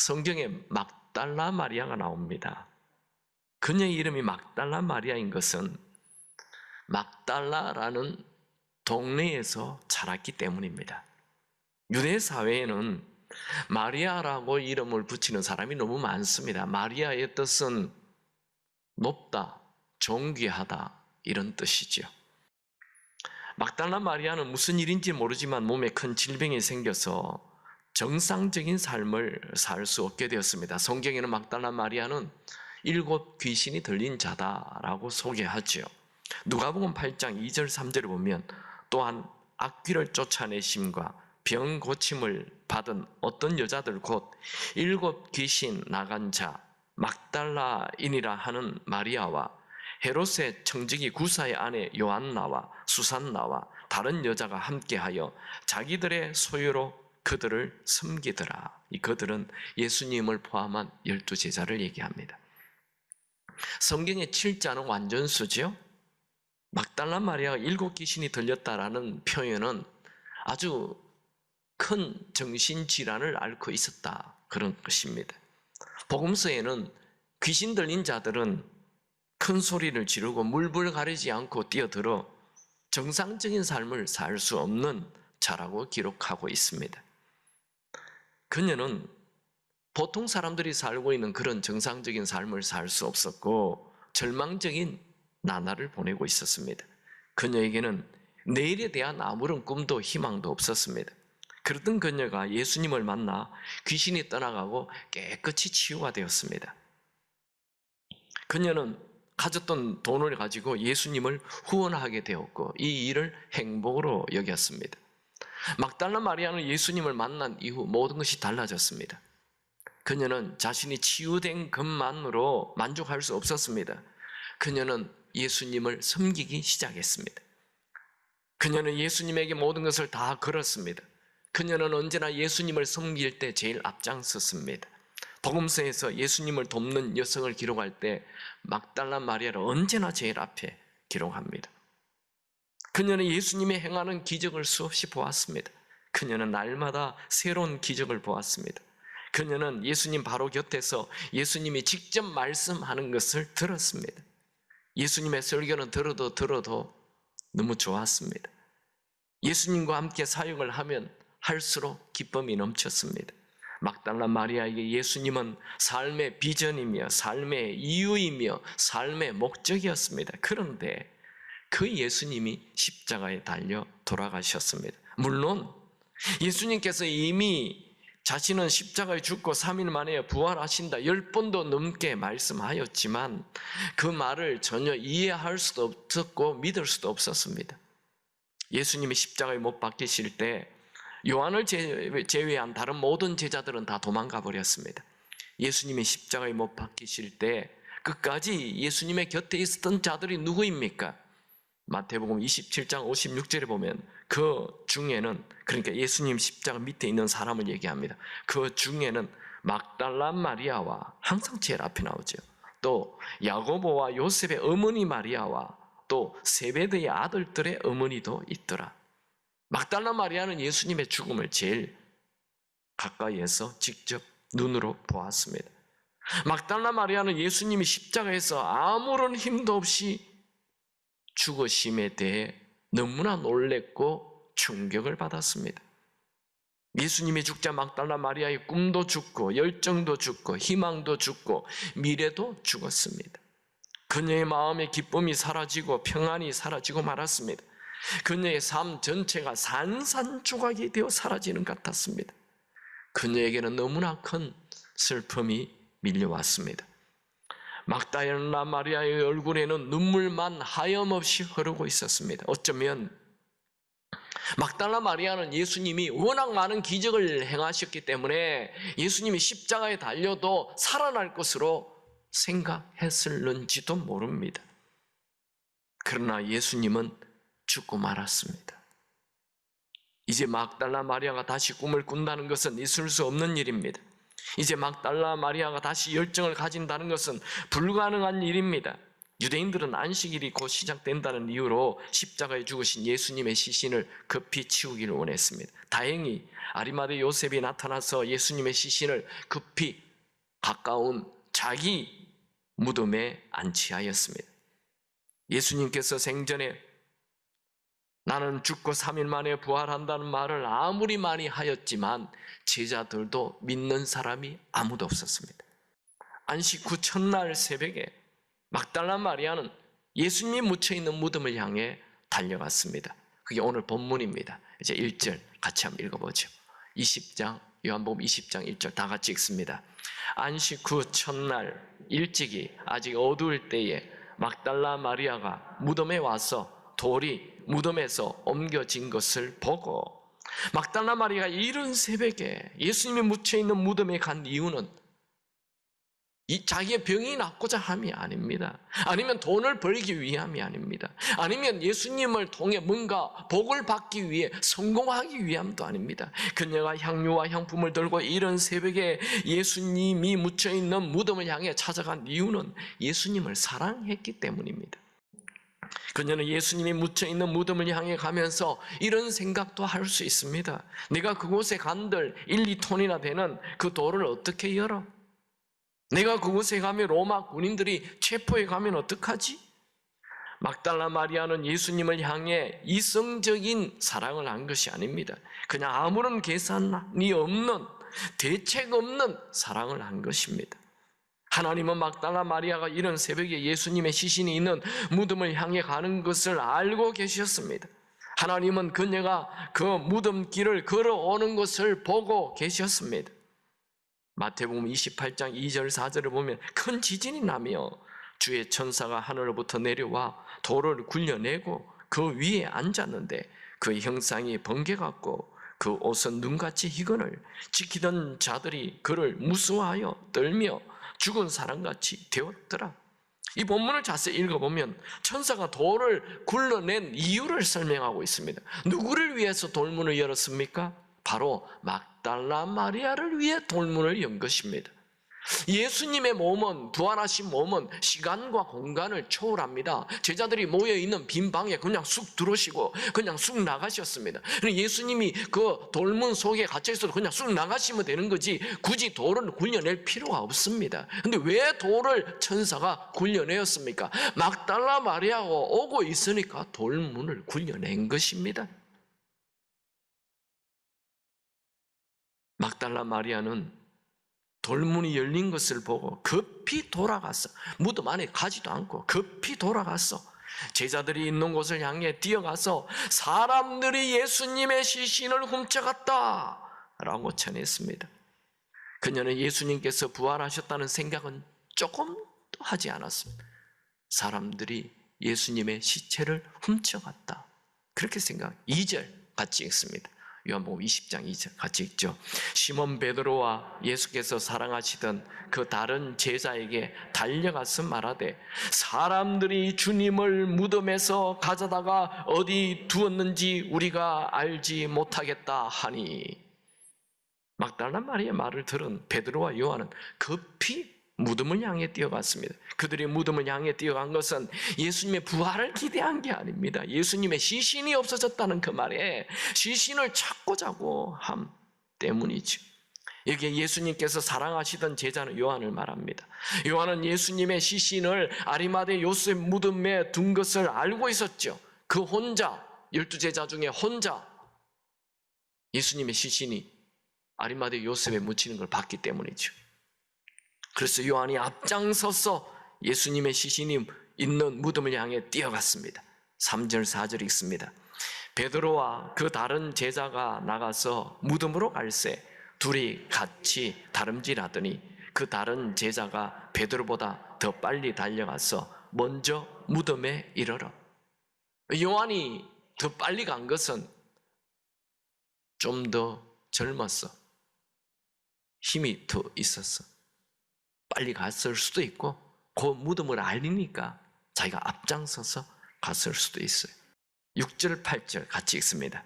성경에 막달라 마리아가 나옵니다. 그녀의 이름이 막달라 마리아인 것은 막달라라는 동네에서 자랐기 때문입니다. 유대 사회에는 마리아라고 이름을 붙이는 사람이 너무 많습니다. 마리아의 뜻은 높다, 존귀하다 이런 뜻이죠. 막달라 마리아는 무슨 일인지 모르지만 몸에 큰 질병이 생겨서 정상적인 삶을 살 수 없게 되었습니다. 성경에는 막달라 마리아는 7 귀신이 들린 자다라고 소개하죠. 누가복음 8장 2절 3절을 보면 또한 악귀를 쫓아내심과 병 고침을 받은 어떤 여자들 곧 7 귀신 나간 자 막달라인이라 하는 마리아와 헤롯의 청지기 구사의 아내 요한나와 수산나와 다른 여자가 함께하여 자기들의 소유로 그들을 섬기더라. 이 그들은 예수님을 포함한 12제자를 얘기합니다. 성경의 7자는 완전수죠. 막달라 마리아가 7 귀신이 들렸다라는 표현은 아주 큰 정신질환을 앓고 있었다 그런 것입니다. 복음서에는 귀신 들린 자들은 큰 소리를 지르고 물불 가리지 않고 뛰어들어 정상적인 삶을 살 수 없는 자라고 기록하고 있습니다. 그녀는 보통 사람들이 살고 있는 그런 정상적인 삶을 살 수 없었고 절망적인 나날을 보내고 있었습니다. 그녀에게는 내일에 대한 아무런 꿈도 희망도 없었습니다. 그러던 그녀가 예수님을 만나 귀신이 떠나가고 깨끗이 치유가 되었습니다. 그녀는 가졌던 돈을 가지고 예수님을 후원하게 되었고 이 일을 행복으로 여겼습니다. 막달라 마리아는 예수님을 만난 이후 모든 것이 달라졌습니다. 그녀는 자신이 치유된 것만으로 만족할 수 없었습니다. 그녀는 예수님을 섬기기 시작했습니다. 그녀는 예수님에게 모든 것을 다 걸었습니다. 그녀는 언제나 예수님을 섬길 때 제일 앞장섰습니다. 복음서에서 예수님을 돕는 여성을 기록할 때 막달라 마리아를 언제나 제일 앞에 기록합니다. 그녀는 예수님이 행하는 기적을 수없이 보았습니다. 그녀는 날마다 새로운 기적을 보았습니다. 그녀는 예수님 바로 곁에서 예수님이 직접 말씀하는 것을 들었습니다. 예수님의 설교는 들어도 너무 좋았습니다. 예수님과 함께 사역을 하면 할수록 기쁨이 넘쳤습니다. 막달라 마리아에게 예수님은 삶의 비전이며 삶의 이유이며 삶의 목적이었습니다. 그런데 그 예수님이 십자가에 달려 돌아가셨습니다. 물론 예수님께서 이미 자신은 십자가에 죽고 3일 만에 부활하신다 10번도 넘게 말씀하였지만 그 말을 전혀 이해할 수도 없었고 믿을 수도 없었습니다. 예수님이 십자가에 못 박히실 때 요한을 제외한 다른 모든 제자들은 다 도망가 버렸습니다. 예수님이 십자가에 못 박히실 때 끝까지 예수님의 곁에 있었던 자들이 누구입니까? 마태복음 27장 56절에 보면 그 중에는, 그러니까 예수님 십자가 밑에 있는 사람을 얘기합니다. 그 중에는 막달라 마리아와, 항상 제일 앞에 나오죠. 또 야고보와 요셉의 어머니 마리아와 또 세베드의 아들들의 어머니도 있더라. 막달라 마리아는 예수님의 죽음을 제일 가까이에서 직접 눈으로 보았습니다. 막달라 마리아는 예수님이 십자가에서 아무런 힘도 없이 죽으심에 대해 너무나 놀랬고 충격을 받았습니다. 예수님이 죽자 막달라 마리아의 꿈도 죽고 열정도 죽고 희망도 죽고 미래도 죽었습니다. 그녀의 마음의 기쁨이 사라지고 평안이 사라지고 말았습니다. 그녀의 삶 전체가 산산조각이 되어 사라지는 것 같았습니다. 그녀에게는 너무나 큰 슬픔이 밀려왔습니다. 막달라 마리아의 얼굴에는 눈물만 하염없이 흐르고 있었습니다. 어쩌면 막달라 마리아는 예수님이 워낙 많은 기적을 행하셨기 때문에 예수님이 십자가에 달려도 살아날 것으로 생각했을는지도 모릅니다. 그러나 예수님은 죽고 말았습니다. 이제 막달라 마리아가 다시 꿈을 꾼다는 것은 있을 수 없는 일입니다. 이제 막달라 마리아가 다시 열정을 가진다는 것은 불가능한 일입니다. 유대인들은 안식일이 곧 시작된다는 이유로 십자가에 죽으신 예수님의 시신을 급히 치우기를 원했습니다. 다행히 아리마대 요셉이 나타나서 예수님의 시신을 급히 가까운 자기 무덤에 안치하였습니다. 예수님께서 생전에 나는 죽고 3일 만에 부활한다는 말을 아무리 많이 하였지만 제자들도 믿는 사람이 아무도 없었습니다. 안식 후 첫날 새벽에 막달라 마리아는 예수님이 묻혀있는 무덤을 향해 달려갔습니다. 그게 오늘 본문입니다. 이제 1절 같이 한번 읽어보죠. 20장, 요한복음 20장 1절 다 같이 읽습니다. 안식 후 첫날 일찍이 아직 어두울 때에 막달라 마리아가 무덤에 와서 돌이 무덤에서 옮겨진 것을 보고, 막달라 마리아가 이른 새벽에 예수님이 묻혀있는 무덤에 간 이유는 자기의 병이 낫고자 함이 아닙니다. 아니면 돈을 벌기 위함이 아닙니다. 아니면 예수님을 통해 뭔가 복을 받기 위해 성공하기 위함도 아닙니다. 그녀가 향유와 향품을 들고 이른 새벽에 예수님이 묻혀있는 무덤을 향해 찾아간 이유는 예수님을 사랑했기 때문입니다. 그녀는 예수님이 묻혀있는 무덤을 향해 가면서 이런 생각도 할 수 있습니다. 내가 그곳에 간들 1, 2톤이나 되는 그 돌을 어떻게 열어? 내가 그곳에 가면 로마 군인들이 체포해 가면 어떡하지? 막달라 마리아는 예수님을 향해 이성적인 사랑을 한 것이 아닙니다. 그냥 아무런 계산이 없는, 대책 없는 사랑을 한 것입니다. 하나님은 막달라 마리아가 이런 새벽에 예수님의 시신이 있는 무덤을 향해 가는 것을 알고 계셨습니다. 하나님은 그녀가 그 무덤길을 걸어오는 것을 보고 계셨습니다. 마태복음 28장 2절 4절을 보면 큰 지진이 나며 주의 천사가 하늘로부터 내려와 돌을 굴려내고 그 위에 앉았는데 그 형상이 번개 같고 그 옷은 눈같이 희건을 지키던 자들이 그를 무서워하여 떨며 죽은 사람같이 되었더라. 이 본문을 자세히 읽어보면 천사가 돌을 굴러낸 이유를 설명하고 있습니다. 누구를 위해서 돌문을 열었습니까? 바로 막달라 마리아를 위해 돌문을 연 것입니다. 예수님의 몸은, 부활하신 몸은 시간과 공간을 초월합니다. 제자들이 모여있는 빈 방에 그냥 쑥 들어오시고 그냥 쑥 나가셨습니다. 예수님이 그 돌문 속에 갇혀있어도 그냥 쑥 나가시면 되는 거지 굳이 돌을 굴려낼 필요가 없습니다. 근데 왜 돌을 천사가 굴려내었습니까? 막달라 마리아가 오고 있으니까 돌문을 굴려낸 것입니다. 막달라 마리아는 돌문이 열린 것을 보고 급히 돌아갔어. 무덤 안에 가지도 않고 급히 돌아갔어. 제자들이 있는 곳을 향해 뛰어가서 사람들이 예수님의 시신을 훔쳐갔다 라고 전했습니다. 그녀는 예수님께서 부활하셨다는 생각은 조금도 하지 않았습니다. 사람들이 예수님의 시체를 훔쳐갔다 그렇게 생각. 2절 같이 읽습니다. 요한복음 20장 2절 같이 읽죠. 시몬 베드로와 예수께서 사랑하시던 그 다른 제자에게 달려가서 말하되 사람들이 주님을 무덤에서 가져다가 어디 두었는지 우리가 알지 못하겠다 하니, 막달라 마리아의 말을 들은 베드로와 요한은 급히 무덤을 향해 뛰어갔습니다. 그들이 무덤을 향해 뛰어간 것은 예수님의 부활을 기대한 게 아닙니다. 예수님의 시신이 없어졌다는 그 말에 시신을 찾고자고 함 때문이죠. 여기에 예수님께서 사랑하시던 제자는 요한을 말합니다. 요한은 예수님의 시신을 아리마대 요셉 무덤에 둔 것을 알고 있었죠. 그 혼자, 12제자 중에 혼자 예수님의 시신이 아리마대 요셉에 묻히는 걸 봤기 때문이죠. 그래서 요한이 앞장서서 예수님의 시신이 있는 무덤을 향해 뛰어갔습니다. 3절 4절 읽습니다. 베드로와 그 다른 제자가 나가서 무덤으로 갈새 둘이 같이 다름질하더니 그 다른 제자가 베드로보다 더 빨리 달려가서 먼저 무덤에 이르러. 요한이 더 빨리 간 것은 좀 더 젊었어. 힘이 더 있었어. 빨리 갔을 수도 있고 그 무덤을 알리니까 자기가 앞장서서 갔을 수도 있어요. 6절 8절 같이 읽습니다.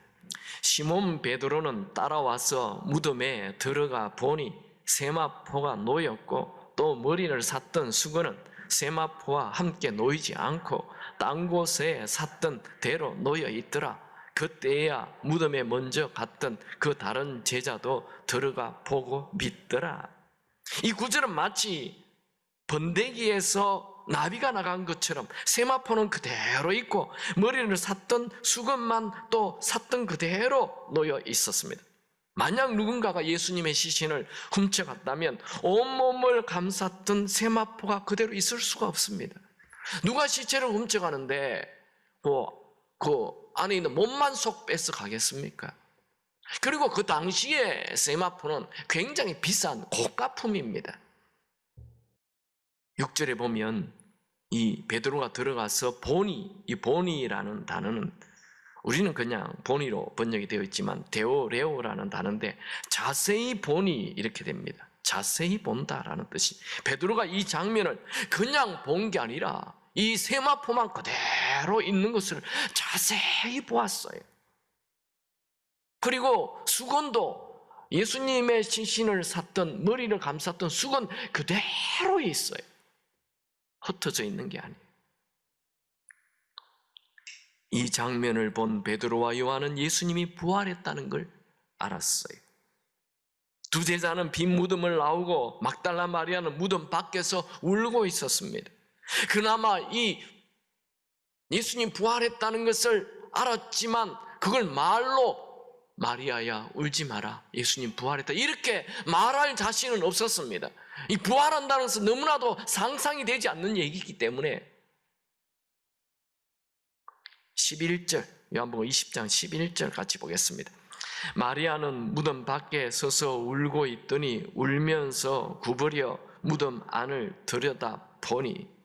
시몬 베드로는 따라와서 무덤에 들어가 보니 세마포가 놓였고 또 머리를 샀던 수건은 세마포와 함께 놓이지 않고 딴 곳에 샀던 대로 놓여 있더라. 그때야 무덤에 먼저 갔던 그 다른 제자도 들어가 보고 믿더라. 이 구절은 마치 번데기에서 나비가 나간 것처럼 세마포는 그대로 있고 머리를 샀던 수건만 또 샀던 그대로 놓여 있었습니다. 만약 누군가가 예수님의 시신을 훔쳐갔다면 온몸을 감쌌던 세마포가 그대로 있을 수가 없습니다. 누가 시체를 훔쳐가는데 그 안에 있는 몸만 쏙 뺏어 가겠습니까? 그리고 그 당시에 세마포는 굉장히 비싼 고가품입니다. 6절에 보면 이 베드로가 들어가서 이 보니라는 단어는 우리는 그냥 보니로 번역이 되어 있지만 데오레오라는 단어인데 자세히 보니 이렇게 됩니다. 자세히 본다라는 뜻이. 베드로가 이 장면을 그냥 본 게 아니라 이 세마포만 그대로 있는 것을 자세히 보았어요. 그리고 수건도 예수님의 시신을 샀던 머리를 감쌌던 수건 그대로 있어요. 흩어져 있는 게 아니에요. 이 장면을 본 베드로와 요한은 예수님이 부활했다는 걸 알았어요. 두 제자는 빈 무덤을 나오고 막달라 마리아는 무덤 밖에서 울고 있었습니다. 그나마 이 예수님 부활했다는 것을 알았지만 그걸 말로 마리아야 울지 마라, 예수님 부활했다 이렇게 말할 자신은 없었습니다. 이 부활한다는 것은 너무나도 상상이 되지 않는 얘기이기 때문에 11절, 요한복음 20장 11절 같이 보겠습니다. 마리아는 무덤 밖에 서서 울고 있더니 울면서 구부려 무덤 안을 들여다보니,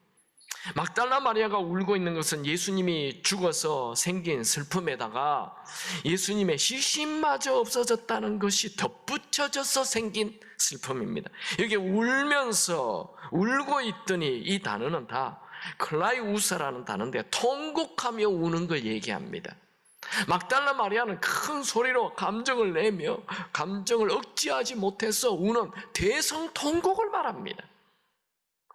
막달라 마리아가 울고 있는 것은 예수님이 죽어서 생긴 슬픔에다가 예수님의 시신마저 없어졌다는 것이 덧붙여져서 생긴 슬픔입니다. 여기 울면서 울고 있더니 이 단어는 다 클라이우사라는 단어인데 통곡하며 우는 걸 얘기합니다. 막달라 마리아는 큰 소리로 감정을 내며 감정을 억제하지 못해서 우는 대성통곡을 말합니다.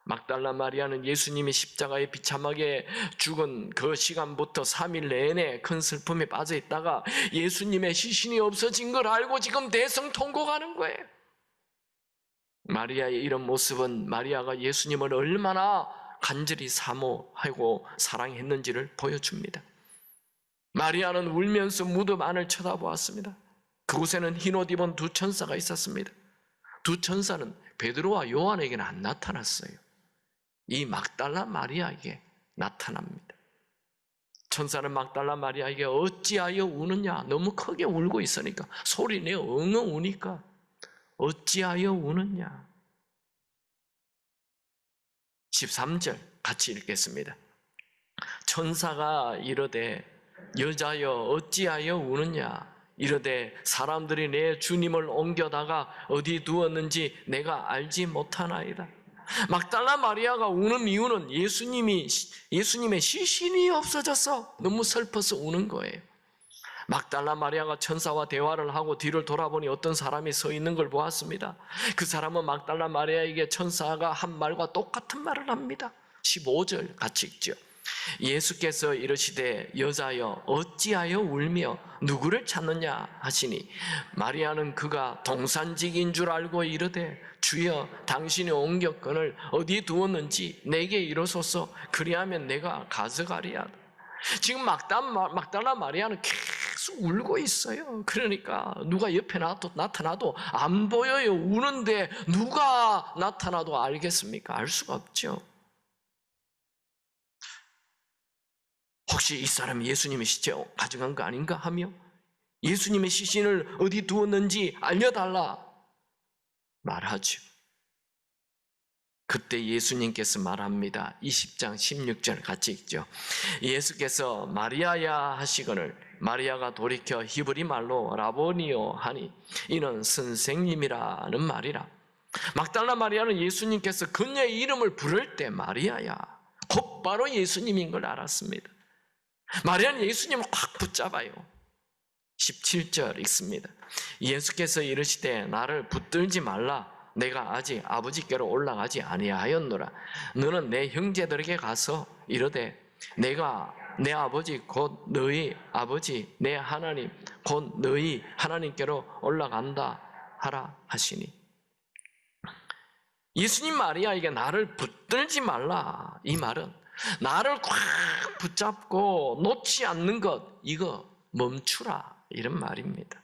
막달라 마리아는 예수님이 십자가에 비참하게 죽은 그 시간부터 3일 내내 큰 슬픔에 빠져 있다가 예수님의 시신이 없어진 걸 알고 지금 대성통곡하는 거예요. 마리아의 이런 모습은 마리아가 예수님을 얼마나 간절히 사모하고 사랑했는지를 보여줍니다. 마리아는 울면서 무덤 안을 쳐다보았습니다. 그곳에는 흰옷 입은 두 천사가 있었습니다. 두 천사는 베드로와 요한에게는 안 나타났어요. 이 막달라 마리아에게 나타납니다. 천사는 막달라 마리아에게 어찌하여 우느냐, 너무 크게 울고 있으니까 소리내어 엉엉 우니까 어찌하여 우느냐. 13절 같이 읽겠습니다. 천사가 이르되 여자여 어찌하여 우느냐, 이르되 사람들이 내 주님을 옮겨다가 어디 두었는지 내가 알지 못하나이다. 막달라 마리아가 우는 이유는 예수님의 시신이 없어져서 너무 슬퍼서 우는 거예요. 막달라 마리아가 천사와 대화를 하고 뒤를 돌아보니 어떤 사람이 서 있는 걸 보았습니다. 그 사람은 막달라 마리아에게 천사가 한 말과 똑같은 말을 합니다. 15절 같이 읽죠. 예수께서 이르시되 여자여 어찌하여 울며 누구를 찾느냐 하시니, 마리아는 그가 동산직인 줄 알고 이르되 주여 당신이 옮겼거늘 어디 두었는지 내게 이르소서, 그리하면 내가 가져가리이다. 지금 막달라 마리아는 계속 울고 있어요. 그러니까 누가 옆에 나타나도 안 보여요. 우는데 누가 나타나도 알겠습니까? 알 수가 없죠. 혹시 이 사람이 예수님의 시체 가져간 거 아닌가 하며 예수님의 시신을 어디 두었는지 알려달라 말하죠. 그때 예수님께서 말합니다. 20장 16절 같이 읽죠. 예수께서 마리아야 하시거늘 마리아가 돌이켜 히브리 말로 라보니오 하니 이는 선생님이라는 말이라. 막달라 마리아는 예수님께서 그녀의 이름을 부를 때 마리아야 곧바로 예수님인 걸 알았습니다. 마리아는 예수님을 확 붙잡아요. 17절 읽습니다. 예수께서 이르시되 나를 붙들지 말라, 내가 아직 아버지께로 올라가지 아니하였노라. 너는 내 형제들에게 가서 이르되 내가 내 아버지 곧 너희 아버지 내 하나님 곧 너희 하나님께로 올라간다 하라 하시니. 예수님 마리아에게 나를 붙들지 말라, 이 말은 나를 꽉 붙잡고 놓지 않는 것, 이거 멈추라, 이런 말입니다.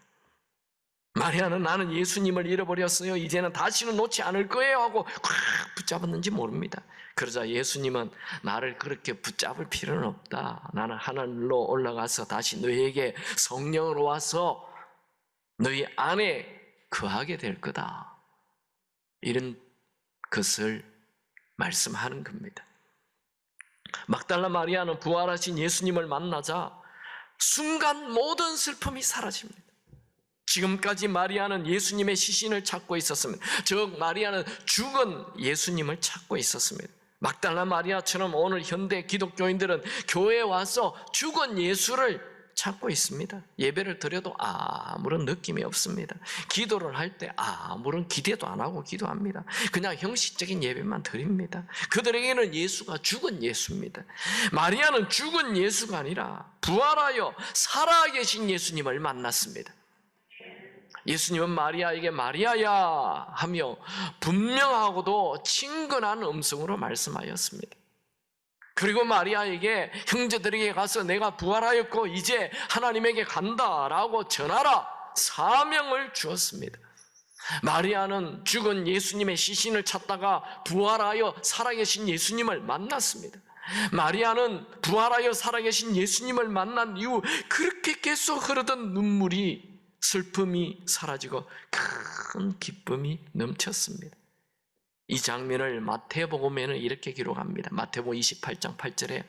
마리아는 나는 예수님을 잃어버렸어요, 이제는 다시는 놓지 않을 거예요 하고 꽉 붙잡았는지 모릅니다. 그러자 예수님은 나를 그렇게 붙잡을 필요는 없다. 나는 하늘로 올라가서 다시 너희에게 성령으로 와서 너희 안에 거하게 될 거다, 이런 것을 말씀하는 겁니다. 막달라 마리아는 부활하신 예수님을 만나자 순간 모든 슬픔이 사라집니다. 지금까지 마리아는 예수님의 시신을 찾고 있었습니다. 즉 마리아는 죽은 예수님을 찾고 있었습니다. 막달라 마리아처럼 오늘 현대 기독교인들은 교회에 와서 죽은 예수를 찾고 있습니다. 예배를 드려도 아무런 느낌이 없습니다. 기도를 할 때 아무런 기대도 안 하고 기도합니다. 그냥 형식적인 예배만 드립니다. 그들에게는 예수가 죽은 예수입니다. 마리아는 죽은 예수가 아니라 부활하여 살아계신 예수님을 만났습니다. 예수님은 마리아에게 마리아야 하며 분명하고도 친근한 음성으로 말씀하였습니다. 그리고 마리아에게 형제들에게 가서 내가 부활하였고 이제 하나님에게 간다라고 전하라, 사명을 주었습니다. 마리아는 죽은 예수님의 시신을 찾다가 부활하여 살아계신 예수님을 만났습니다. 마리아는 부활하여 살아계신 예수님을 만난 이후 그렇게 계속 흐르던 눈물이, 슬픔이 사라지고 큰 기쁨이 넘쳤습니다. 이 장면을 마태복음에는 이렇게 기록합니다. 마태복음 28장 8절에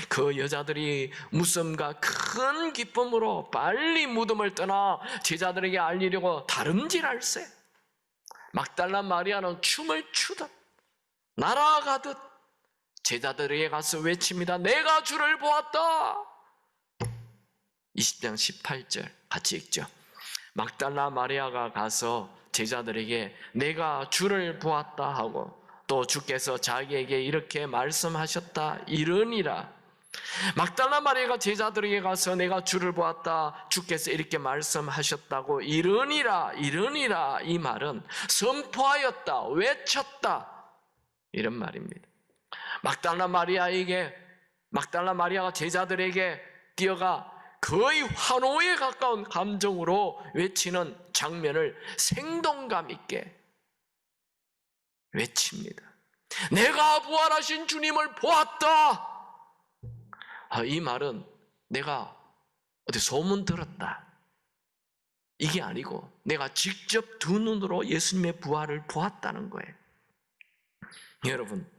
그 여자들이 무덤과 큰 기쁨으로 빨리 무덤을 떠나 제자들에게 알리려고 다름질할세. 막달라 마리아는 춤을 추듯 날아가듯 제자들에게 가서 외칩니다. 내가 주를 보았다. 20장 18절 같이 읽죠. 막달라 마리아가 가서 제자들에게 내가 주를 보았다 하고 또 주께서 자기에게 이렇게 말씀하셨다 이르니라. 막달라 마리아가 제자들에게 가서 내가 주를 보았다, 주께서 이렇게 말씀하셨다고 이르니라, 이르니라, 이 말은 선포하였다, 외쳤다, 이런 말입니다. 막달라 마리아가 제자들에게 뛰어가 거의 환호에 가까운 감정으로 외치는 장면을 생동감 있게 외칩니다. 내가 부활하신 주님을 보았다. 이 말은 내가 어디 소문 들었다, 이게 아니고 내가 직접 두 눈으로 예수님의 부활을 보았다는 거예요. 여러분,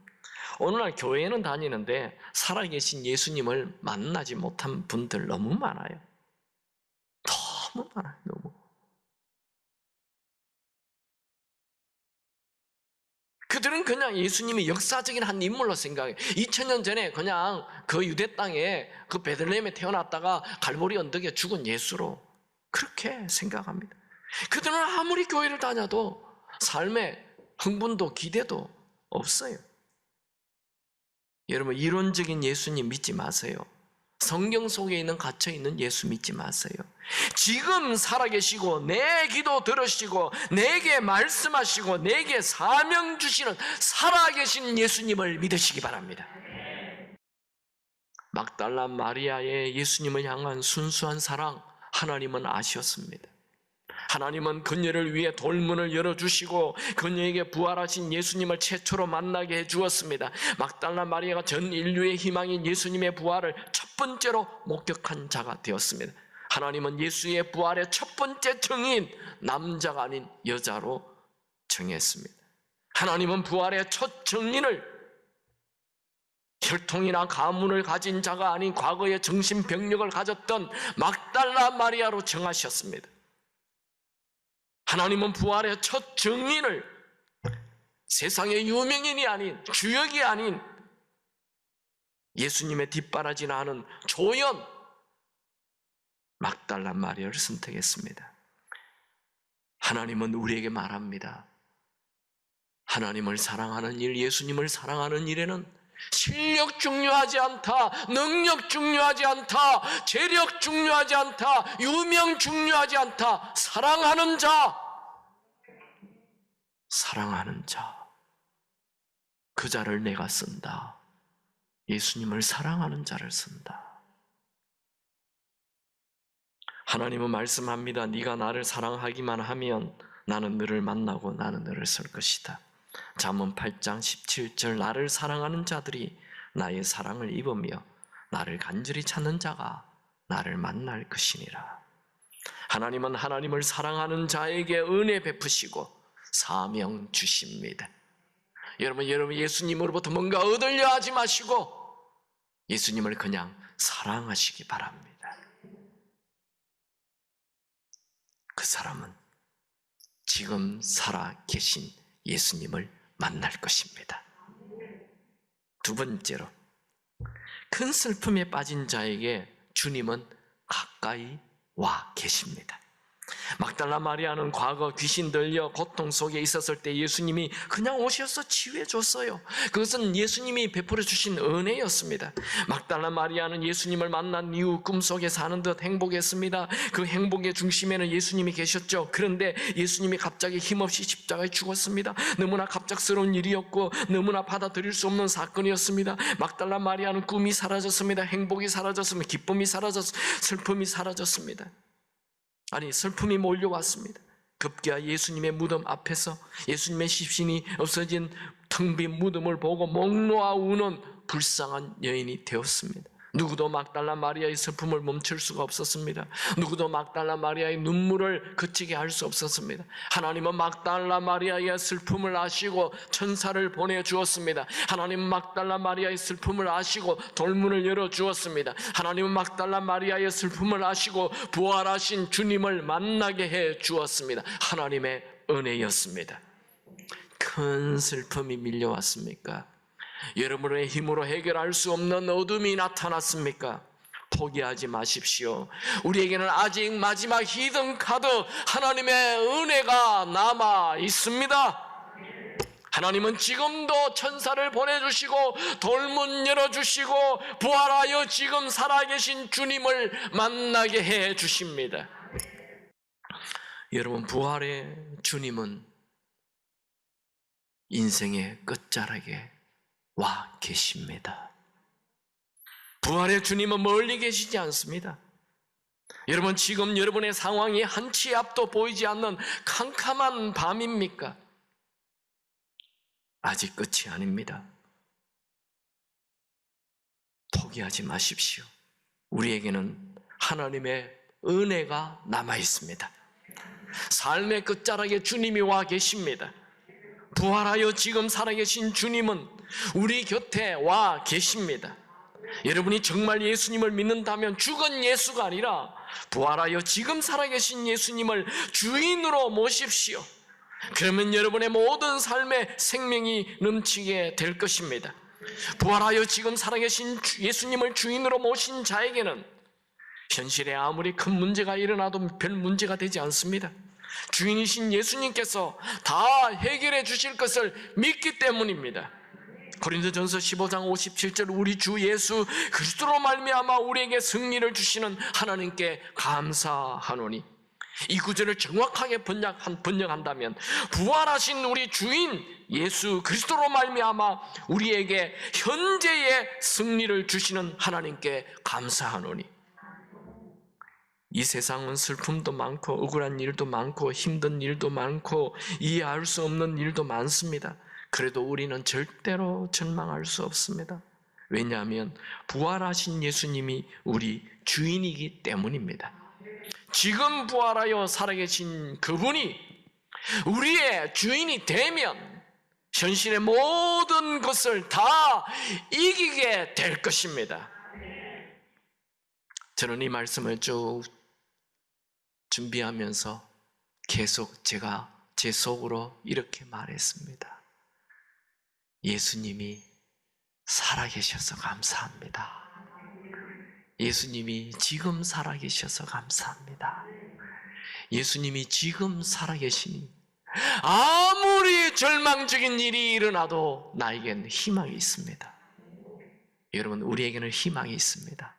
오늘날 교회에는 다니는데 살아계신 예수님을 만나지 못한 분들 너무 많아요. 너무 많아요. 너무. 그들은 그냥 예수님이 역사적인 한 인물로 생각해요. 2000년 전에 그냥 그 유대 땅에 그 베들레헴에 태어났다가 갈보리 언덕에 죽은 예수로 그렇게 생각합니다. 그들은 아무리 교회를 다녀도 삶에 흥분도 기대도 없어요. 여러분, 이론적인 예수님 믿지 마세요. 성경 속에 있는 갇혀있는 예수 믿지 마세요. 지금 살아계시고 내 기도 들으시고 내게 말씀하시고 내게 사명 주시는 살아계신 예수님을 믿으시기 바랍니다. 막달라 마리아의 예수님을 향한 순수한 사랑, 하나님은 아셨습니다. 하나님은 그녀를 위해 돌문을 열어주시고 그녀에게 부활하신 예수님을 최초로 만나게 해주었습니다. 막달라 마리아가 전 인류의 희망인 예수님의 부활을 첫 번째로 목격한 자가 되었습니다. 하나님은 예수의 부활의 첫 번째 증인, 남자가 아닌 여자로 정했습니다. 하나님은 부활의 첫 증인을 혈통이나 가문을 가진 자가 아닌 과거의 정신병력을 가졌던 막달라 마리아로 정하셨습니다. 하나님은 부활의 첫 증인을 세상의 유명인이 아닌, 주역이 아닌 예수님의 뒷바라지나 하는 조연 막달라 마리아를 선택했습니다. 하나님은 우리에게 말합니다. 하나님을 사랑하는 일, 예수님을 사랑하는 일에는 실력 중요하지 않다, 능력 중요하지 않다, 재력 중요하지 않다, 유명 중요하지 않다. 사랑하는 자, 사랑하는 자, 그 자를 내가 쓴다. 예수님을 사랑하는 자를 쓴다. 하나님은 말씀합니다. 네가 나를 사랑하기만 하면 나는 너를 만나고 나는 너를 쓸 것이다. 잠언 8장 17절, 나를 사랑하는 자들이 나의 사랑을 입으며 나를 간절히 찾는 자가 나를 만날 것이니라. 하나님은 하나님을 사랑하는 자에게 은혜 베푸시고 사명 주십니다. 여러분 예수님으로부터 뭔가 얻으려 하지 마시고 예수님을 그냥 사랑하시기 바랍니다. 그 사람은 지금 살아 계신 예수님을 만날 것입니다. 두 번째로, 큰 슬픔에 빠진 자에게 주님은 가까이 와 계십니다. 막달라 마리아는 과거 귀신 들려 고통 속에 있었을 때 예수님이 그냥 오셔서 치유해 줬어요. 그것은 예수님이 베풀어 주신 은혜였습니다. 막달라 마리아는 예수님을 만난 이후 꿈속에 사는 듯 행복했습니다. 그 행복의 중심에는 예수님이 계셨죠. 그런데 예수님이 갑자기 힘없이 십자가에 죽었습니다. 너무나 갑작스러운 일이었고 너무나 받아들일 수 없는 사건이었습니다. 막달라 마리아는 꿈이 사라졌습니다. 행복이 사라졌습니다. 기쁨이 사라졌습니다. 슬픔이 사라졌습니다. 아니, 슬픔이 몰려왔습니다. 급기야 예수님의 무덤 앞에서 예수님의 시신이 없어진 텅 빈 무덤을 보고 목 놓아 우는 불쌍한 여인이 되었습니다. 누구도 막달라 마리아의 슬픔을 멈출 수가 없었습니다. 누구도 막달라 마리아의 눈물을 그치게 할 수 없었습니다. 하나님은 막달라 마리아의 슬픔을 아시고 천사를 보내주었습니다. 하나님은 막달라 마리아의 슬픔을 아시고 돌문을 열어주었습니다. 하나님은 막달라 마리아의 슬픔을 아시고 부활하신 주님을 만나게 해주었습니다. 하나님의 은혜였습니다. 큰 슬픔이 밀려왔습니까? 여러분의 힘으로 해결할 수 없는 어둠이 나타났습니까? 포기하지 마십시오. 우리에게는 아직 마지막 히든 카드, 하나님의 은혜가 남아 있습니다. 하나님은 지금도 천사를 보내주시고 돌문 열어주시고 부활하여 지금 살아계신 주님을 만나게 해주십니다. 여러분, 부활의 주님은 인생의 끝자락에 와 계십니다. 부활의 주님은 멀리 계시지 않습니다. 여러분, 지금 여러분의 상황이 한치 앞도 보이지 않는 캄캄한 밤입니까? 아직 끝이 아닙니다. 포기하지 마십시오. 우리에게는 하나님의 은혜가 남아 있습니다. 삶의 끝자락에 주님이 와 계십니다. 부활하여 지금 살아계신 주님은 우리 곁에 와 계십니다. 여러분이 정말 예수님을 믿는다면 죽은 예수가 아니라 부활하여 지금 살아계신 예수님을 주인으로 모십시오. 그러면 여러분의 모든 삶에 생명이 넘치게 될 것입니다. 부활하여 지금 살아계신 예수님을 주인으로 모신 자에게는 현실에 아무리 큰 문제가 일어나도 별 문제가 되지 않습니다. 주인이신 예수님께서 다 해결해 주실 것을 믿기 때문입니다. 고린도전서 15장 57절, 우리 주 예수 그리스도로 말미암아 우리에게 승리를 주시는 하나님께 감사하노니, 이 구절을 정확하게 번역한다면 부활하신 우리 주인 예수 그리스도로 말미암아 우리에게 현재의 승리를 주시는 하나님께 감사하노니. 이 세상은 슬픔도 많고 억울한 일도 많고 힘든 일도 많고 이해할 수 없는 일도 많습니다. 그래도 우리는 절대로 절망할 수 없습니다. 왜냐하면 부활하신 예수님이 우리 주인이기 때문입니다. 지금 부활하여 살아계신 그분이 우리의 주인이 되면 현실의 모든 것을 다 이기게 될 것입니다. 저는 이 말씀을 쭉 준비하면서 계속 제가 제 속으로 이렇게 말했습니다. 예수님이 살아계셔서 감사합니다. 예수님이 지금 살아계셔서 감사합니다. 예수님이 지금 살아계시니 아무리 절망적인 일이 일어나도 나에겐 희망이 있습니다. 여러분, 우리에게는 희망이 있습니다.